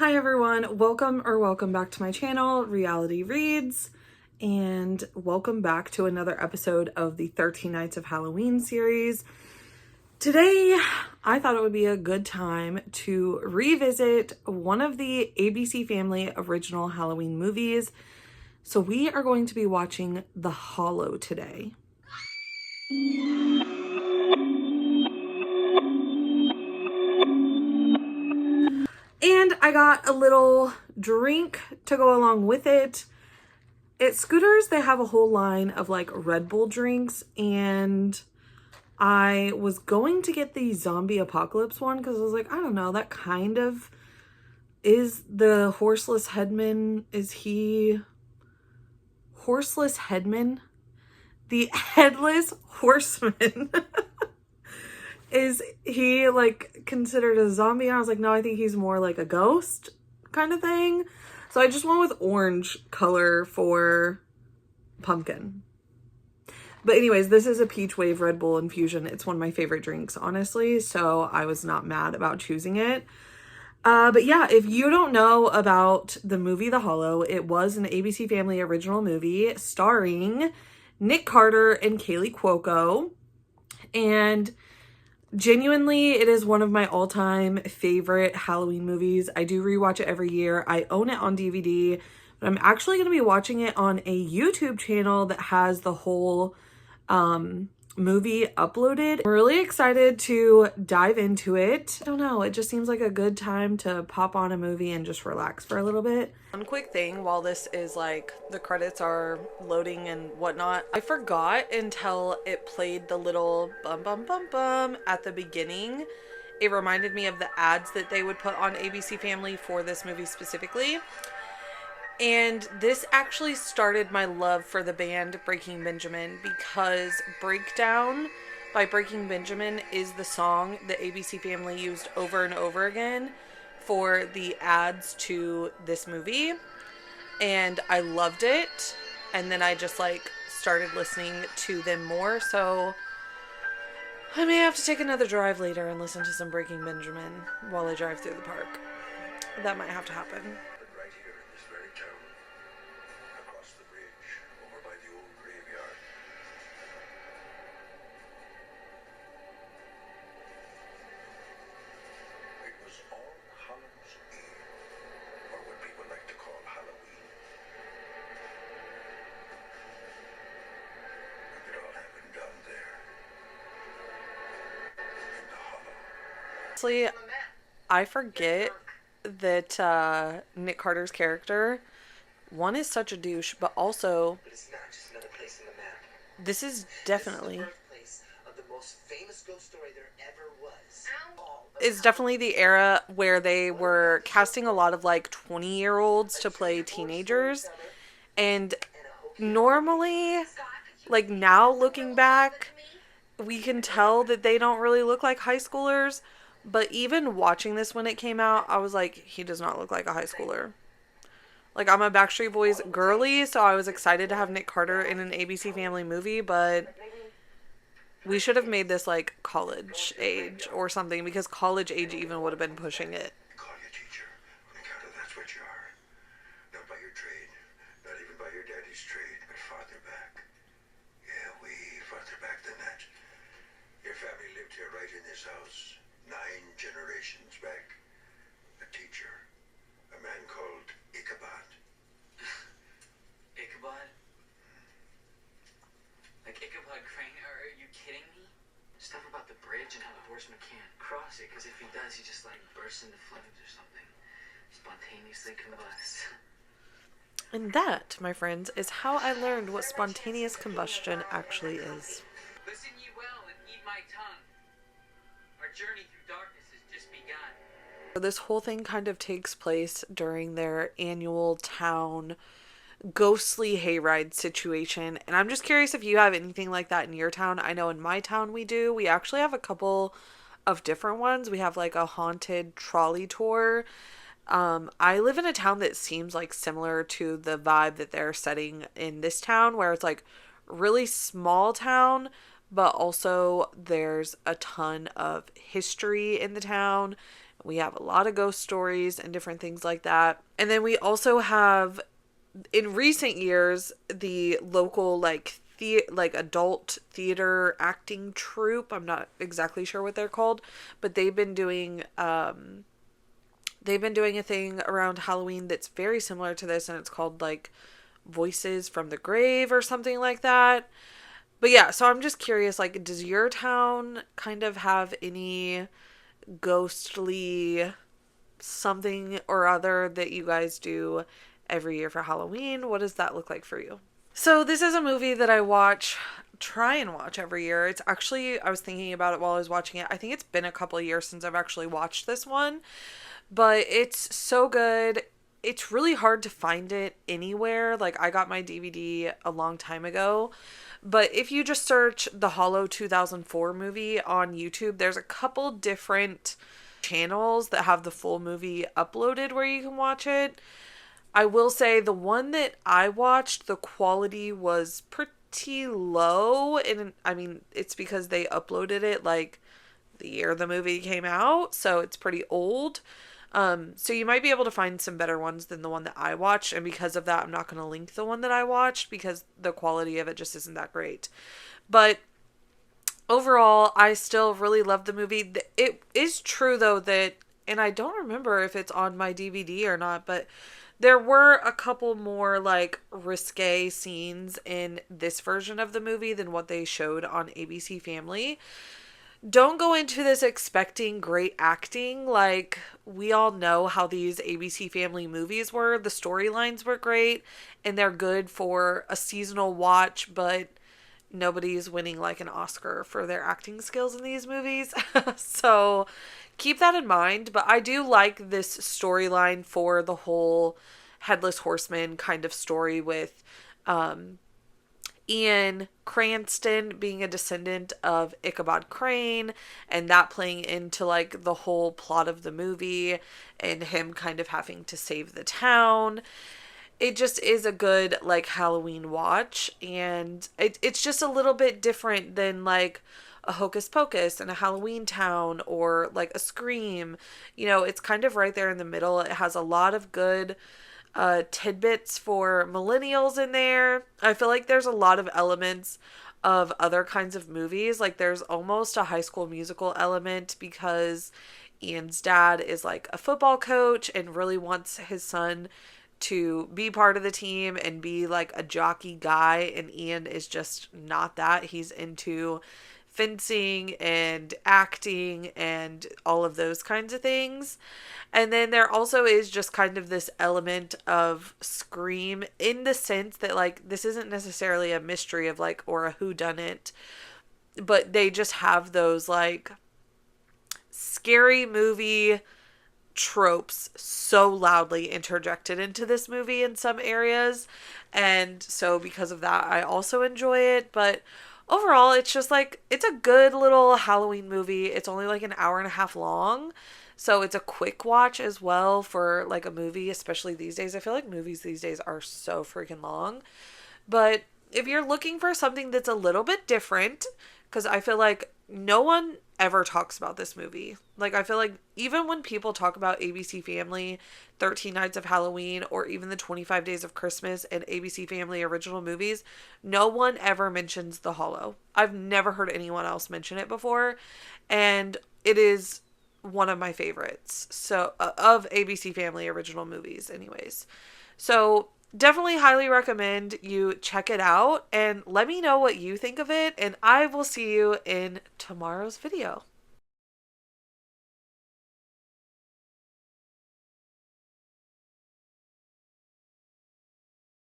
Hi everyone, welcome back to my channel, Reality Reads, and welcome back to another episode of the 13 Nights of Halloween series. Today, I thought it would be a good time to revisit one of the ABC Family original Halloween movies. So we are going to be watching The Hollow today. And I got a little drink to go along with it. At Scooters, they have a whole line of like Red Bull drinks, and I was going to get the zombie apocalypse one because I was like, I don't know, that kind of is the horseless headman. Is he horseless headman? The headless horseman. Is he like considered a zombie? And I was like, no, I think he's more like a ghost kind of thing. So I just went with orange color for pumpkin. But anyways, this is a Peach Wave Red Bull infusion. It's one of my favorite drinks, honestly. So I was not mad about choosing it. But yeah, if you don't know about the movie The Hollow, it was an ABC Family original movie starring Nick Carter and Kaylee Cuoco. And genuinely, it is one of my all-time favorite Halloween movies. I do rewatch it every year. I own it on DVD, but I'm actually going to be watching it on a YouTube channel that has the whole movie uploaded. I'm really excited to dive into it. I don't know, it just seems like a good time to pop on a movie and just relax for a little bit. One quick thing while this is like the credits are loading and whatnot, I forgot until it played the little bum bum bum bum at the beginning. It reminded me of the ads that they would put on ABC Family for this movie specifically. And this actually started my love for the band Breaking Benjamin, because Breakdown by Breaking Benjamin is the song that ABC Family used over and over again for the ads to this movie. And I loved it. And then I just like started listening to them more. So I may have to take another drive later and listen to some Breaking Benjamin while I drive through the park. That might have to happen. Right here in this very town, across the bridge, over by the old graveyard. It was All Hallows Eve, or what people like to call Halloween. And it all happened down there, in the hollow. Honestly, I forget that Nick Carter's character, one, is such a douche, but also But it's not just another place in the map. this is This definitely is the birthplace of the most famous ghost story there ever was. is definitely the era where they were casting a lot of like 20-year-olds to play teenagers. And normally, like now looking back, we can tell that they don't really look like high schoolers. But even watching this when it came out, I was like, he does not look like a high schooler. Like, I'm a Backstreet Boys girly, so I was excited to have Nick Carter in an ABC Family movie, but we should have made this like college age or something, because college age even would have been pushing it. Call you teacher, on account of that's what you are. Not by your trade, not even by your daddy's trade, but farther back. Yeah, way farther back than that. Your family lived here right in this house, 9 generations back. A teacher, a man called Ichabod. Ichabod? Like Ichabod Crane? Are you kidding me? Stuff about the bridge and how the horseman can't cross it, because if he does, he just like bursts into flames or something. Spontaneously combusts. And that, my friends, is how I learned what spontaneous combustion actually is. Listen ye well and heed my tongue. Our journey through darkness has just begun. This whole thing kind of takes place during their annual town ghostly hayride situation. And I'm just curious if you have anything like that in your town. I know in my town we do. We actually have a couple of different ones. We have like a haunted trolley tour. I live in a town that seems like similar to the vibe that they're setting in this town, where it's like really small town, but also there's a ton of history in the town. We have a lot of ghost stories and different things like that. And then we also have, in recent years, the local like adult theater acting troupe. I'm not exactly sure what they're called, but they've been doing a thing around Halloween that's very similar to this, and it's called like Voices from the Grave or something like that. But yeah, so I'm just curious, like, does your town kind of have any ghostly something or other that you guys do every year for Halloween? What does that look like for you? So this is a movie that I try and watch every year. It's actually, I was thinking about it while I was watching it. I think it's been a couple of years since I've actually watched this one, but it's so good. It's really hard to find it anywhere. Like, I got my DVD a long time ago, but if you just search the Hollow 2004 movie on YouTube, there's a couple different channels that have the full movie uploaded where you can watch it. I will say the one that I watched, the quality was pretty low, and I mean, it's because they uploaded it like the year the movie came out, so it's pretty old. So you might be able to find some better ones than the one that I watched, and because of that, I'm not going to link the one that I watched because the quality of it just isn't that great. But overall, I still really love the movie. It is true, though, that, and I don't remember if it's on my DVD or not, but there were a couple more, like, risque scenes in this version of the movie than what they showed on ABC Family. Don't go into this expecting great acting. Like, we all know how these ABC Family movies were. The storylines were great, and they're good for a seasonal watch, but nobody's winning like an Oscar for their acting skills in these movies. So keep that in mind. But I do like this storyline for the whole Headless Horseman kind of story with Ian Cranston being a descendant of Ichabod Crane, and that playing into like the whole plot of the movie and him kind of having to save the town. It just is a good like Halloween watch, and it's just a little bit different than like a Hocus Pocus and a Halloween Town or like a Scream. You know, it's kind of right there in the middle. It has a lot of good tidbits for millennials in there. I feel like there's a lot of elements of other kinds of movies. Like, there's almost a High School Musical element because Ian's dad is like a football coach and really wants his son to be part of the team and be like a jockey guy, and Ian is just not that. He's into fencing and acting and all of those kinds of things. And then there also is just kind of this element of Scream in the sense that like this isn't necessarily a mystery of like or a whodunit, but they just have those like scary movie tropes so loudly interjected into this movie in some areas. And so because of that, I also enjoy it. But overall, it's just like, it's a good little Halloween movie. It's only like an hour and a half long. So it's a quick watch as well for like a movie, especially these days. I feel like movies these days are so freaking long. But if you're looking for something that's a little bit different, because I feel like no one ever talks about this movie. Like, I feel like even when people talk about ABC Family, 13 Nights of Halloween, or even the 25 Days of Christmas and ABC Family original movies, no one ever mentions The Hollow. I've never heard anyone else mention it before, and it is one of my favorites. So, of ABC Family original movies anyways. So, definitely highly recommend you check it out and let me know what you think of it, and I will see you in tomorrow's video.